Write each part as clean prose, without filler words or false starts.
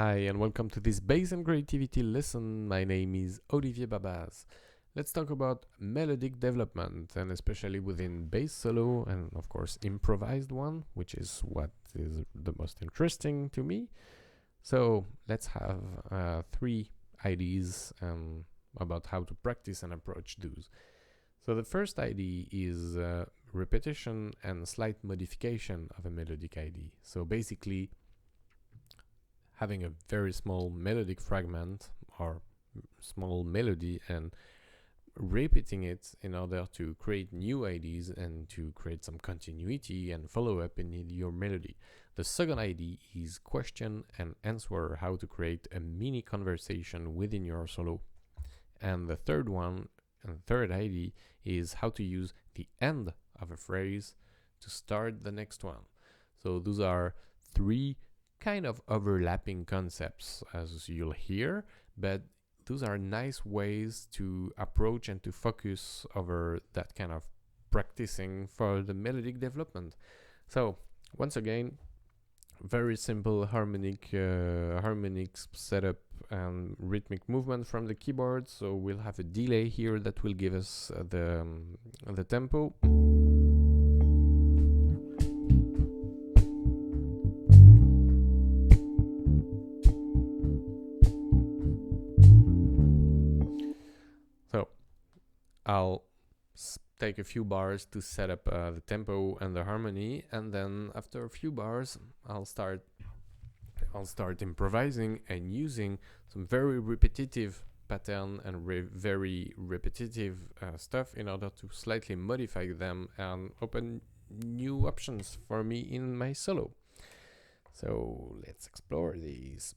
Hi and welcome to this bass and creativity lesson. My name is Olivier Babaz. Let's talk about melodic development, and especially within bass solo and of course improvised one, which is what is the most interesting to me. So let's have three ideas about how to practice and approach those. So the first idea is repetition and slight modification of a melodic idea. So basically having a very small melodic fragment or small melody and repeating it in order to create new ideas and to create some continuity and follow up in your melody. The second idea is question and answer, how to create a mini conversation within your solo. And the third idea is how to use the end of a phrase to start the next one. So those are three kind of overlapping concepts, as you'll hear, but those are nice ways to approach and to focus over that kind of practicing for the melodic development. So once again, very simple harmonics setup and rhythmic movement from the keyboard. So we'll have a delay here that will give us the tempo. I'll take a few bars to set up the tempo and the harmony, and then after a few bars I'll start improvising and using some very repetitive pattern and very repetitive stuff in order to slightly modify them and open new options for me in my solo. So let's explore these.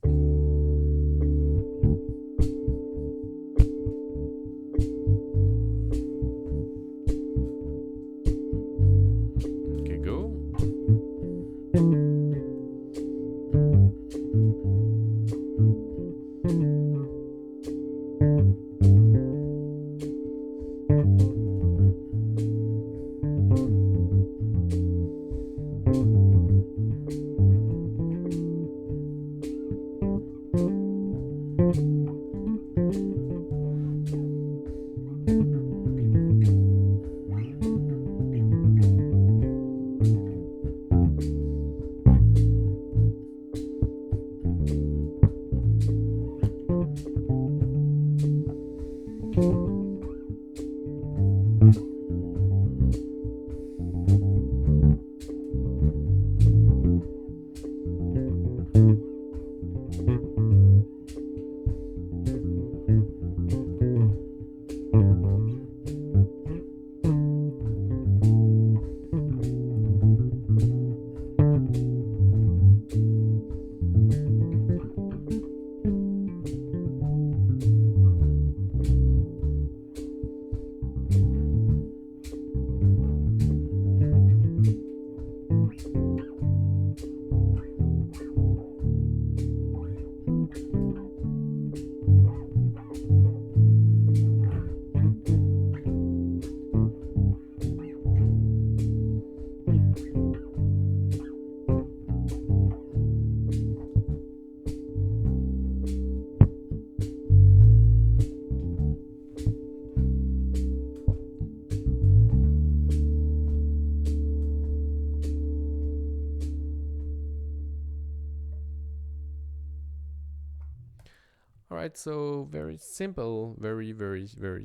Alright, so very simple, very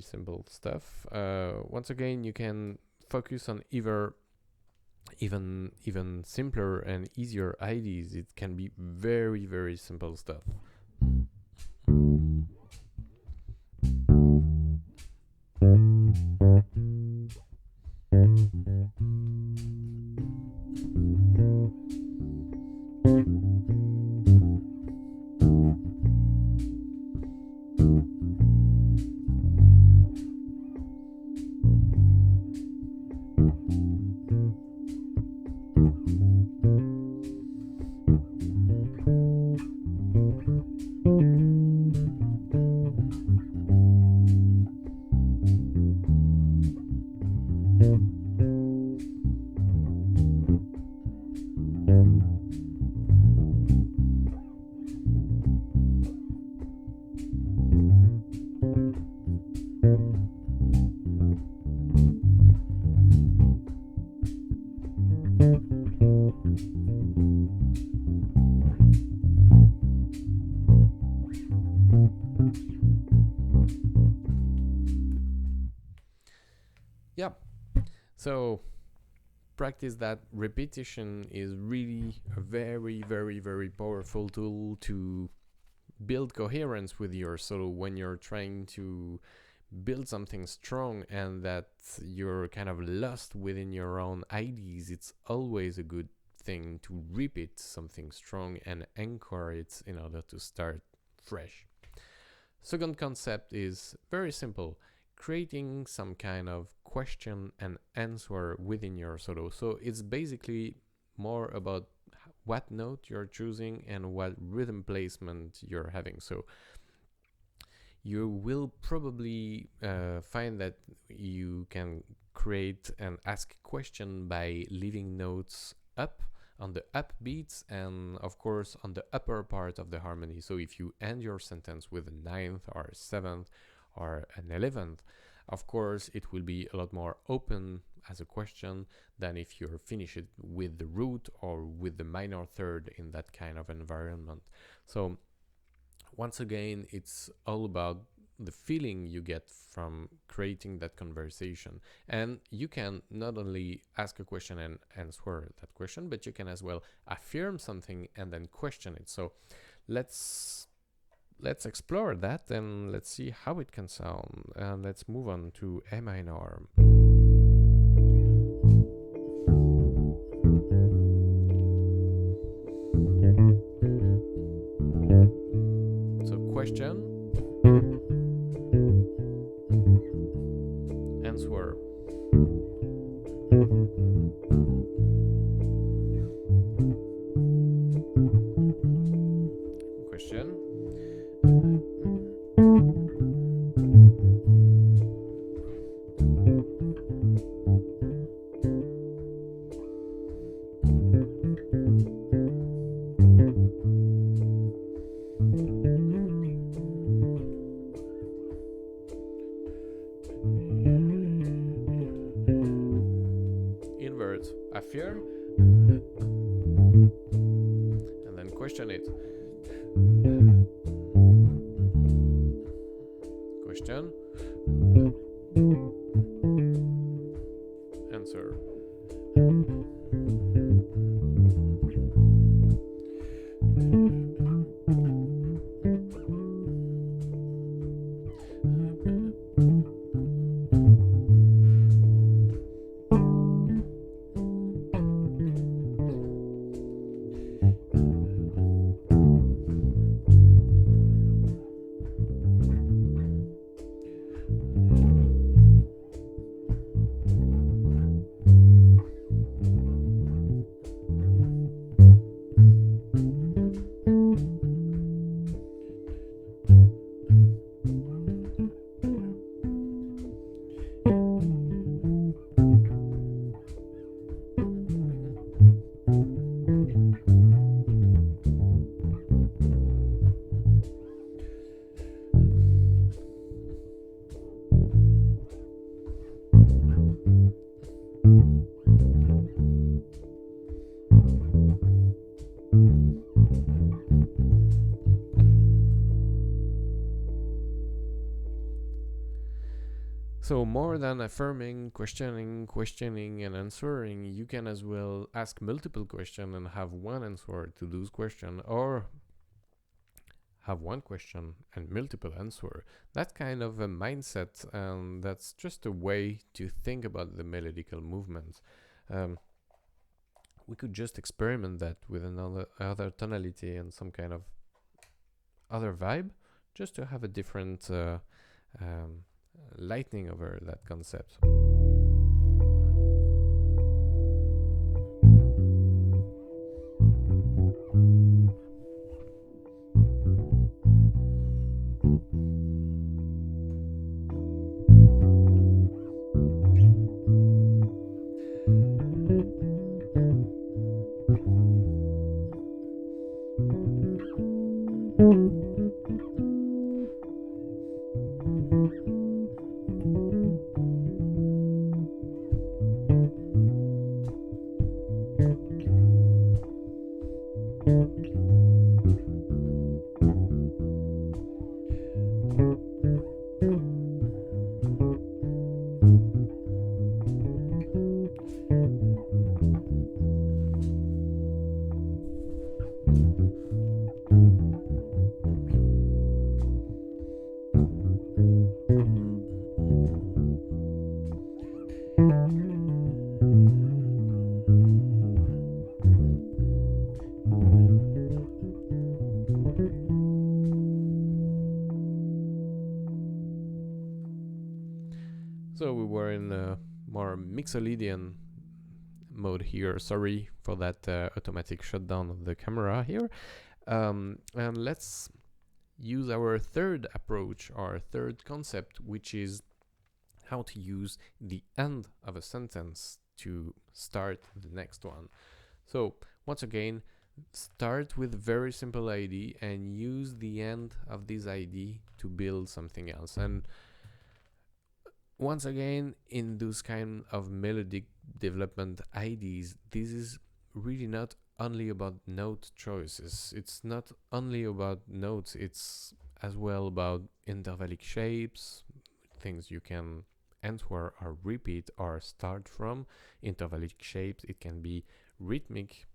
simple stuff. Once again, you can focus on even simpler and easier ideas. It can be very simple stuff. So practice that. Repetition is really a very, very, very powerful tool to build coherence with your solo when you're trying to build something strong and that you're kind of lost within your own ideas. It's always a good thing to repeat something strong and anchor it in order to start fresh. Second concept is very simple: creating some kind of question and answer within your solo. So it's basically more about what note you're choosing and what rhythm placement you're having. So you will probably find that you can create and ask question by leaving notes up on the up beats and of course on the upper part of the harmony. So if you end your sentence with a ninth or a seventh or an 11th, of course it will be a lot more open as a question than if you finish it with the root or with the minor third in that kind of environment. So once again, it's all about the feeling you get from creating that conversation. And you can not only ask a question and answer that question, but you can as well affirm something and then question it. So let's explore that and let's see how it can sound. And let's move on to A minor. So question, answer. Question. Invert, affirm, and then question it. Question, answer. So more than affirming, questioning and answering, you can as well ask multiple questions and have one answer to those questions, or have one question and multiple answer. That's kind of a mindset, and that's just a way to think about the melodical movements. We could just experiment that with other tonality and some kind of other vibe, just to have a different lightning over that concept. were in a more Mixolydian mode here. Sorry for that automatic shutdown of the camera here. And let's use our third approach, our third concept, which is how to use the end of a sentence to start the next one. So once again, start with very simple ID and use the end of this ID to build something else. And once again, in those kind of melodic development IDs, this is really not only about note choices. It's not only about notes, it's as well about intervallic shapes, things you can enter or repeat or start from. Intervallic shapes, it can be rhythmic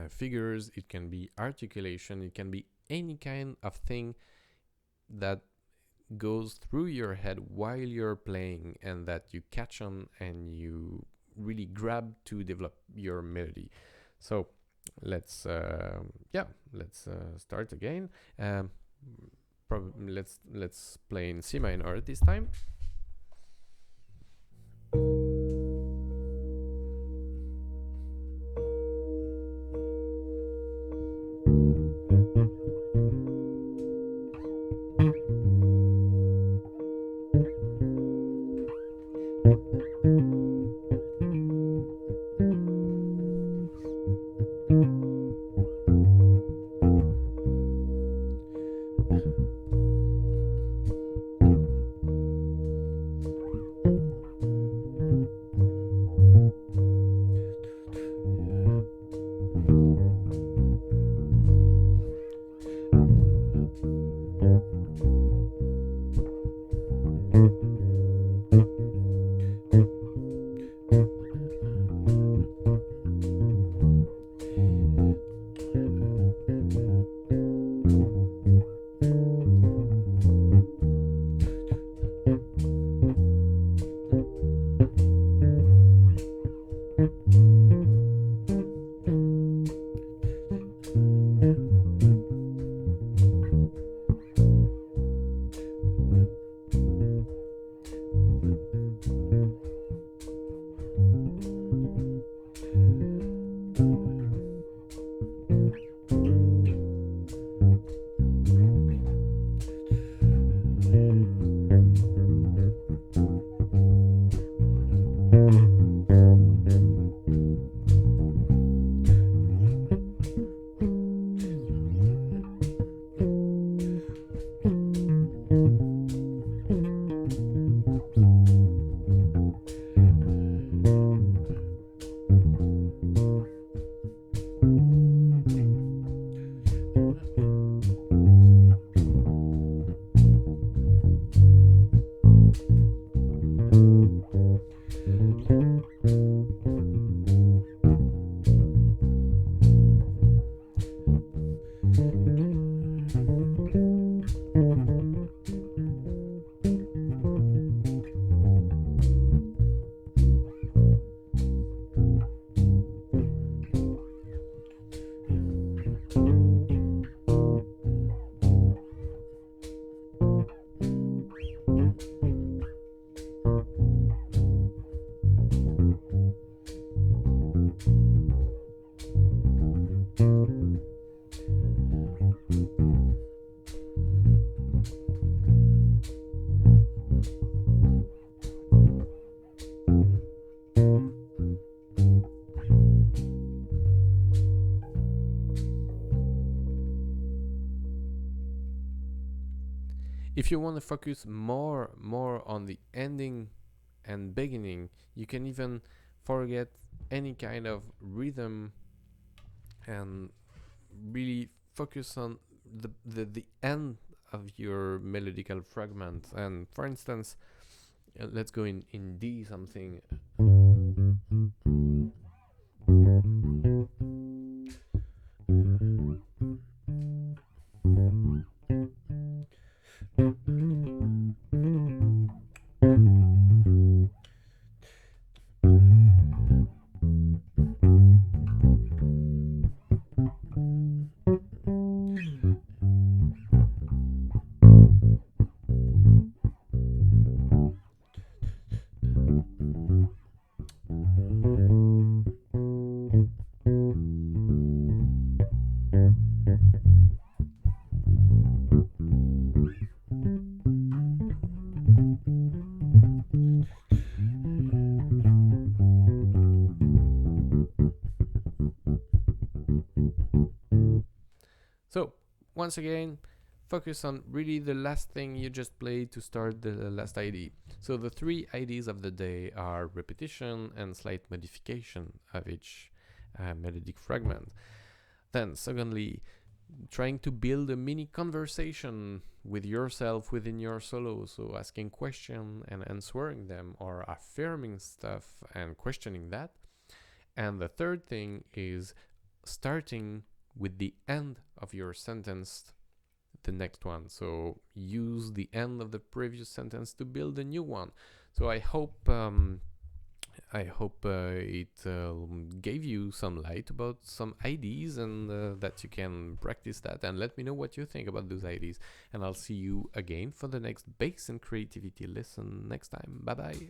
figures, it can be articulation, it can be any kind of thing that goes through your head while you're playing and that you catch on and you really grab to develop your melody. So let's start again. Let's play in C minor this time. If you want to focus more on the ending and beginning, you can even forget any kind of rhythm and really focus on the end of your melodical fragment. And for instance, let's go in D something. So, once again, focus on really the last thing you just played to start the last ID. So the three IDs of the day are repetition and slight modification of each melodic fragment. Then, secondly, trying to build a mini conversation with yourself within your solo, so asking questions and answering them, or affirming stuff and questioning that. And the third thing is starting with the end of your sentence, the next one. So use the end of the previous sentence to build a new one. So I hope it gave you some light about some IDs, and that you can practice that, and let me know what you think about those IDs. And I'll see you again for the next bass and creativity lesson next time. Bye bye.